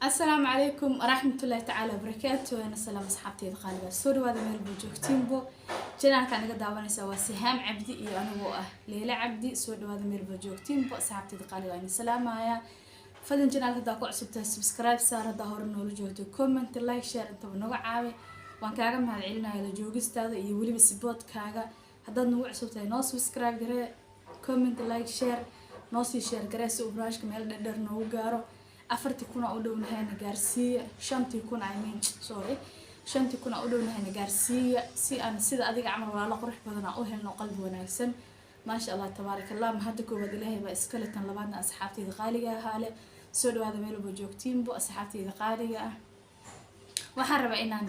السلام عليكم ورحمة الله تعالى وبركاته. أنا سلام أصحابتي الغالية سوري وهذا ميل بوجوكتين بو جنان كان قد دعوانا سوا سهام عبدي أنا وأه ليلى عبدي سوري وهذا ميل بوجوكتين بو أصحابتي الغالية أنا سلام معايا فدن جنان كده أكو عصبته سبسكرايب صار ظهر إنه لجوته كومنت لايك شير أنت بنوع عاوي وأن كاغا مع العلنا إلى جوجست هذا يولي بسبوت كاغا هذا نوع عصبته نو سبسكرايب جرا كومنت لايك شير نوسي شير جرا سو براش كمال ندر نو جارو afartii kuna u dhownahay gaarsiiya shantii kuna shantii kuna u dhownahay gaarsiiya si aan sida adiga camal walaalo qurux badan oo helno qalbi wanaagsan ma sha Allah tabarakallah ma hadda koobad ilaahay ba iskale tan labaadna asxaabtayda qaaliga ahaale soo dhawaada meel walba joogtiin bo asxaabtayda qaaliga ah waxaan rabaa inaan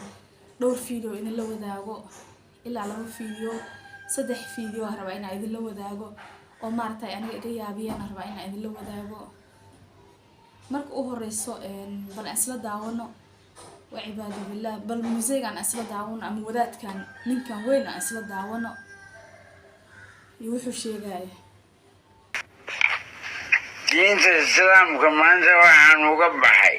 dhowr video in la wadaago ilaa laba video saddex video waxaan rabaa inaan idin la wadaago oo maartay aniga iga yaabiyaan rabaa inaan idin la wadaago marka u horeyso bal asla daawano wa cibaadu billah bal muusigan asla daawano ama wadaadkan ninkan weyn asla daawano wuxuu sheegay diinta islaamka maanta waxaan uga baxay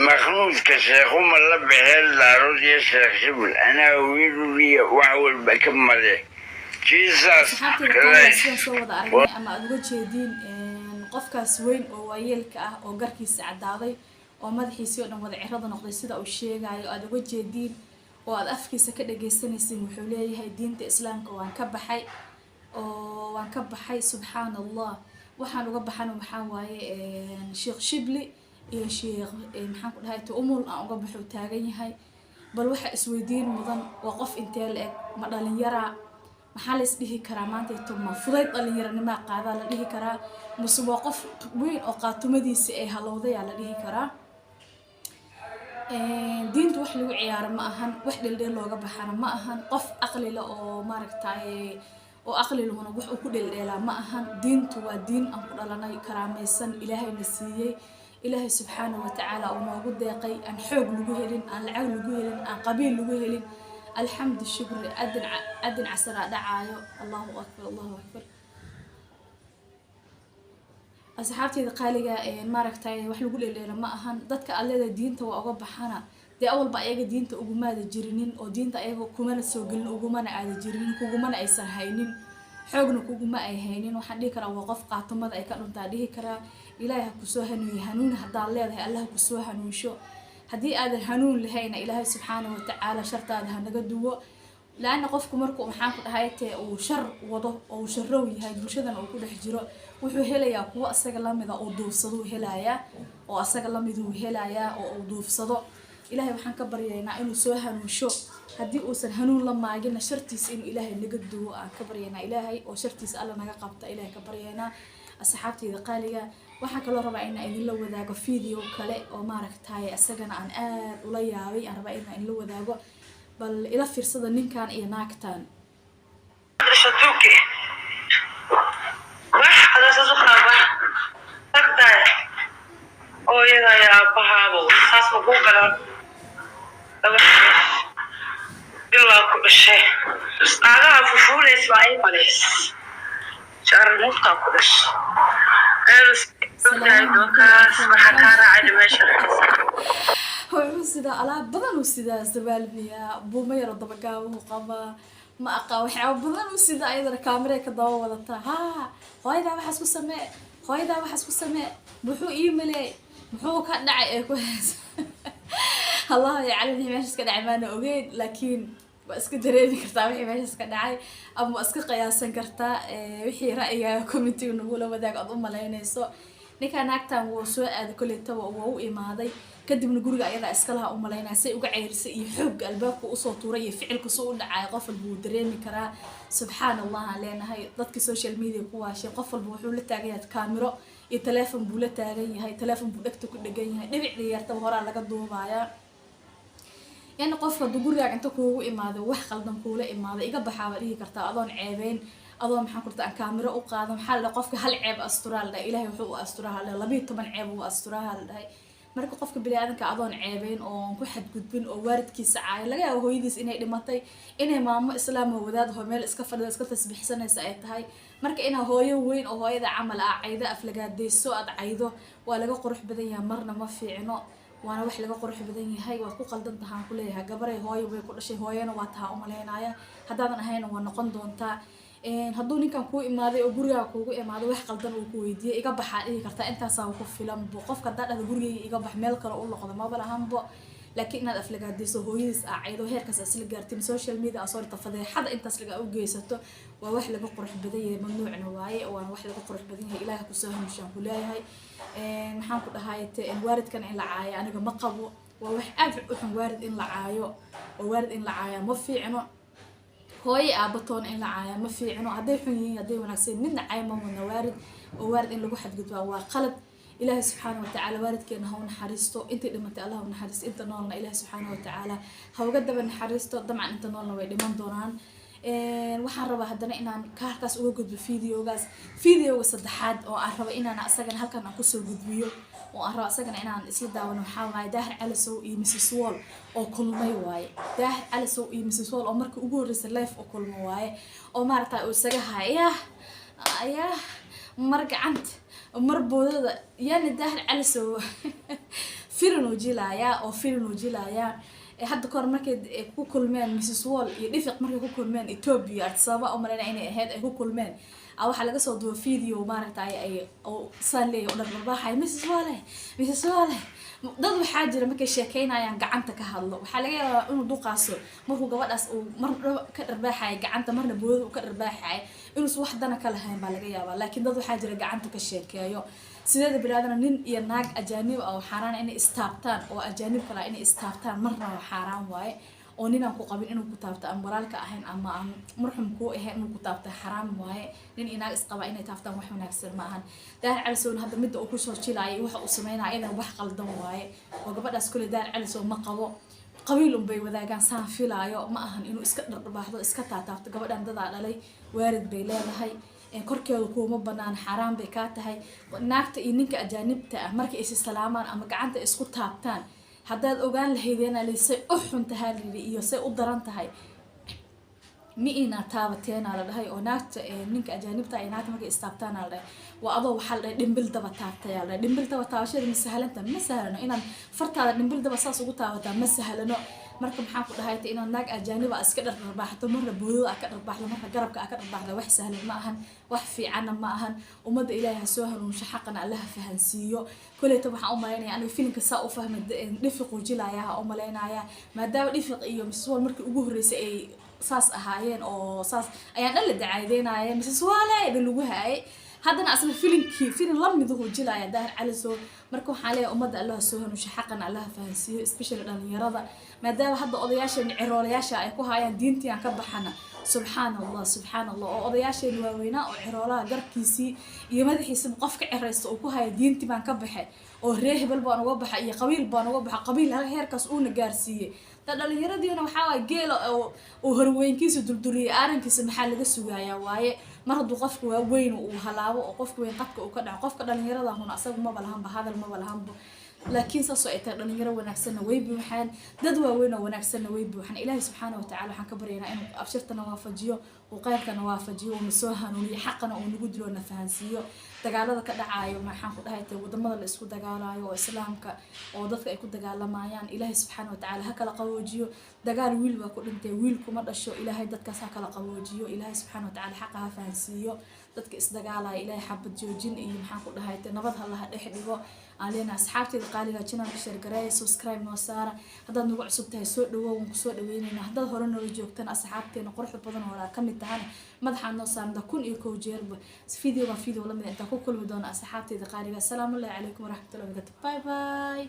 makhnuudka sheekhu ma la bixeel daarood iyo sheekh shibl anaa wiiliya wax walba ka male jesus soo wada aragnay ama aad uga jeedin qofkaas weyn oo waayeelka ah oo garkiisa cadaaday oo madaxiisa oo dhan wada cirada noqday sida uu sheegayo aad uga jeedin oo aad afkiisa ka dhageysanaysin wuxuu leeyahay diinta islaamka waan ka baxay subhanallah waxaan uga baxana waxaa waaye sheekh shibli iyo sheekh maxaan ku dhahay umul aan uga baxo taagan yahay bal waxa isweydiin mudan waa qof intee la eg ma dhalinyara maxaa la isdhihi karaa maanta tuma fudayd dhalinyaranimo qaada la dhihi karaa mise waa qof weyn oo qaatumadiisa ay halowday la dhihi karaa diintu wax lagu ciyaaro ma ahan wax dheeldheel looga baxana ma ahan qof aqli leh oo maaragtay oo aqli lehna wax uu ku dheeldheelaa ma ahan diintu waa diin aan ku dhalanay karaamaysan ilaahay na siiyay ilaahay subxaanahu wa ta'ala oo noogu deeqay aan xoog lagu helin aan lacag lagu helin aan qabiil lagu helin الحمد الشكر أدن عسر دعايو الله أكبر الله أكبر أصحابتي قالية ماركتاي وحلو قول اللي لما أهان ضدك الله دين تو أقرب حنا دي أول بقى يجي دين تو أجمع الجرينين أو دين تأيه كمان السوقين أجمع على الجرينين كجمع أي سهينين حقن كجمع أي هينين وحدي كرا وقف قاطمة أي كانوا تعديه كرا إلهي كسوها نيهنون هذا الله كسوها نوشو haddii aad hanuun lahayna ilaahay subxaanahu wa ta'ala shartaada hanaga duwo laana qofku markuu maxaan ku dhahay uu shar wado oo sharrow yahay bulshadana uu ku dhex jiro wuxuu helayaa kuwa asaga lamida oo duufsado helayaa oo duufsado ilaahay waxaan ka baryaynaa inuu soo hanuunsho haddii uusan hanuun la maagina shartiisa inuu ilaahay naga duwo aan ka baryaynaa ilaahay oo shartiisa alla naga qabta ilaahay ka baryaynaa asxaabtayda qaaliga waxaan kaloo rabaa in idin la wadaago video kale oo maaragtay asagana aan aad ula yaabay aan rabaa in idin la wadaago bal ila fiirsada ninkan iyo naagtan shatuki wax hada soo qaba tagtay oo yaa bahabo saas ma ku galan ilaa ku dhashay aaga fufuleys waa ay maleys شهر المفتاح كلش هو سيدا على بدن وسيدا زبال بيا بومير ضبقا وقبا ما أقا وحاو بدن وسيدا أيضا كاميرا كضوا وضطا ها هاي دا وحس كسماء بحو إيميلي بحو كان دعي كويس الله يعلم هي ماشي كدعي ما أنا أوجد لكن اسك dareemi kartaa wixii meeshaas ka dhacay ama iska qiyaasan kartaa wixii ra'yiga community nagu la wadaag aad u maleynayso ninka naagtan wuu soo aaday kuleyta oo uu imaaday kadibna guriga ayada iska laha u maleynayay uga ceerisay iyo xoog albaabku u soo tuuray iyo ficilku soo u dhacay qof walba uu dareemi karaa subhanallah leenahay dadka social media ku waashay qof walba wuxuu la taagan yahay kaamiro iyo telefoon buu la taagan yahay telefoon buu dhagta ku dhagan yahay dhibicda yarta hore laga duubaya يعني قف دغوريا انت كوغو imaado wax qaldan kuula imaado iga baxaaba dhigi kartaa adoon ceebeen adoon maxaan kurtaa aan kaamiro u qaado maxaa la qofka hal ceeb asturaal ilaahay wuxuu u asturaal 12 ceeb uu asturaal dhahay marka qofka bini'aadanka adoon ceebeyn oo ku xadgudbin oo waalidkiisa caay laga yaabo hooyadiis inay dhimatay inay maamo islaam oo wadaad hoo meel iska fadhida iska tasbiixsanaysa ay tahay marka inaa hooyo weyn oo hooyada camal ah cayda aflagaadeyso aad caydo waa laga qurux badan yahay marna ma fiicno waana wax laga qurux badan yahay waa ku qaldan tahaan ku leeyahay gabaray hooyo way ku dhashay hooyana waa taha u maleynaya haddaadan ahayna waa noqon doontaa hadduu ninkan kuu imaaday oo gurigaa kuugu imaaday wax qaldan uu ku weydiiyey iga baxaa dhihi kartaa intaasaa ku filan bo qofka haddaa dhahda gurigayga iga bax meel kale u noqdo maba lahanbo laakiin inaad aflagaadeyso hooyadiis aa caydo heerkaas isla gaartin social media aa soo dhigta fadeexada intaas laga u geysato waa wax laga qurux badan yahay mamnuucna waaye waana wax laga qurux badan yahay ilaahay kusoo hamushaan ku leeyahay maxaan ku dhahay waalidkan in la caayo aniga ma qabo waa wax aad u xun waalid in la caayo oo waalid in la caayo ma fiicno hooyo aabatoon in la caayo ma fiicno hadday xun yihiin hadday wanaagsan midna caay ma wadna waalid oo waalid in lagu xadgudbaa waa qalad ilaahay subxaanahu watacaala waalidkeena ha u naxariisto intay dhimatay allah u naxariisto inta noolna ilaahay subxaanahu watacaala ha uga daba naxariisto dabcan inta noolna way dhiman doonaan waxaan rabaa haddana inaan halkaas uga gudbo videoga saddexaad oo aan rabo inaan asagana halkan aan kusoo gudbiyo oo aan rabo asagana inaan isla daawano waxaa waaye Daahir Calasow iyo Mrs Wall oo kulmay waaye Daahir Calasow iyo Mrs Wall oo markii ugu horreysay live oo kulmo waaye oo maaragtay uu isaga haya mar gacanta mar boodada yani Daahir Calasow firin uu jilaaya hadda kor markay ku kulmeen Mrs Wall iyo Dhifiq markay ku kulmeen Ethiopia Addis-Ababa oo marayna inay ahayd ay ku kulmeen waxa laga soo duubay video maaragtay ay oo saanley oo dharbaxay Mrs Wall dad waxaa jira markay sheekeynayaan gacanta ka hadlo waxaa laga yaabaa inuu duqaaso markuu gabadhaas uu mar ka dharbaxay gacanta marna boodada uu ka dharbaxay inuu wax dana ka lahayn baa laga yaabaa laakiin dad waxaa jira gacanta ka sheekeeyo sideeda bilaadana nin iyo naag ajaanib ah oo xaraan inay istaabtaan oo ajaanib kale inay istaabtaan marna waa xaraan waaye oo ninaan ku qabin inuu ku taabto ama walaalka ahayn ama aan marxum ku ahayn inuu ku taabto xaraam waaye nin inaag isqaba inay taabtaan wax wanaagsan ma ahan Daahir Calasow hadda midda uu ku soo jilaayay waxa uu sameynaa idan wax qaldan waaye oo gabadhaas kale Daahir Calasow ma qabo qabiil bay wadaagaan saan filaayo ma ahan inuu iska dharbaaxdo iska taabto gabadhan dadaa dhalay waalid bay leedahay korkeedu kuma banaan xaraam bay ka tahay naagta iyo ninka ajaanibta ah markay is salaamaan ama gacanta isku taabtaan haddaad ogaan lahaydeen alisay u xun tahay iyo say u daran tahay miina taabateena la dhahay oo naagta ninka ajaanibta ay naagta markay istaabtaan la dhahay waa adoo waxa la dhahay dhimbil daba taabtay la dhahay dhimbil daba taabashada ma sahlano inaan fartaada dhimbil daba saas ugu taabataa ma sahlano marka maxaan ku dhahay inaan naag ajaaniba iska dharbaaxdo marna boodada ka dharbaaxdo marna garabka ka dharbaaxdo wax sahlan ma ahan wax fiican ma ahan umada ilaahay soo hanuunsho xaqana Allah fahansiiyo kuleeto waxaan u maleynayaa aniga filimka saa u fahmay Dhifiq uu jilayaa u maleynayaa maadaama Dhifiq iyo Mrs Wall markii ugu horreysay ay saas ahaayeen oo saas ayaan dhan la dacaydeynayeen Mrs Wall ay lagu haay haddana asna filim la mid uu jilaya Daahir Calasow marka waxaan leeyahay umada Allah soo hanuunsho xaqana Allah fahansiiyo especially dhalinyarada maadaama hadda odayaasha ciroolayaasha ay ku hayaan diintii aan ka baxana subhanallah oo odayaasheen waaweynaa oo ciroolaha garkiisii iyo madaxiisa qofka cireysto oo ku haya diintii baan ka baxay oo reehbal baan uga baxay iyo qabiil baan uga baxay qabiil heerkaas uu na gaarsiiyay dhalinyaradiina waxaa waa geel oo horweynkiisa dulduliyay aarankiisa maxaa laga sugayaa waaye mar hadduu qofka waa weyn uu halaabo oo qofka weyn qadka uu ka dhaco qofka dhalinyarada huna asaga maba lahanba hadal maba lahanba laakiin saas oo ay tahay dhalinyaro wanaagsanna way buuxaan dad waaweyn oo wanaagsanna way buuxaan ilaahay subxaanahu watacaala waxaan ka baryaynaa inuu abshirtana waafajiyo oo qayrkana waafajiyo oo soo hanuuniyo xaqana uu nagu dilo na fahansiiyo dagaalada ka dhacayo maxaan ku dhahay wadamada la isku dagaalayo oo islaamka oo dadka ay ku dagaalamayaan ilaahay subxaanahu watacaala ha kala qaboojiyo dagaal wiil baa ku dhintay wiil kuma dhasho ilaahay dadkaas ha kala qaboojiyo ilaahay subxaanahu watacaala xaqa ha fahansiiyo dadka isdagaalaya ilaahay xabad joojin iyo maxaan ku dhahay nabad ha laha dhex dhigo علينا أصحابتي القالية جنا بشر قراية سبسكرايب نوصارة هذا نوع عصبتها سوق دوا ونكسوق دويننا هذا هرنا وجوكتنا أصحابتي نقرح بدن ولا كم التهانة مدح النصار ده كل إيكو جرب فيديو ولا من أنت كل بدون أصحابتي القالية السلام الله عليكم ورحمة الله وبركاته باي باي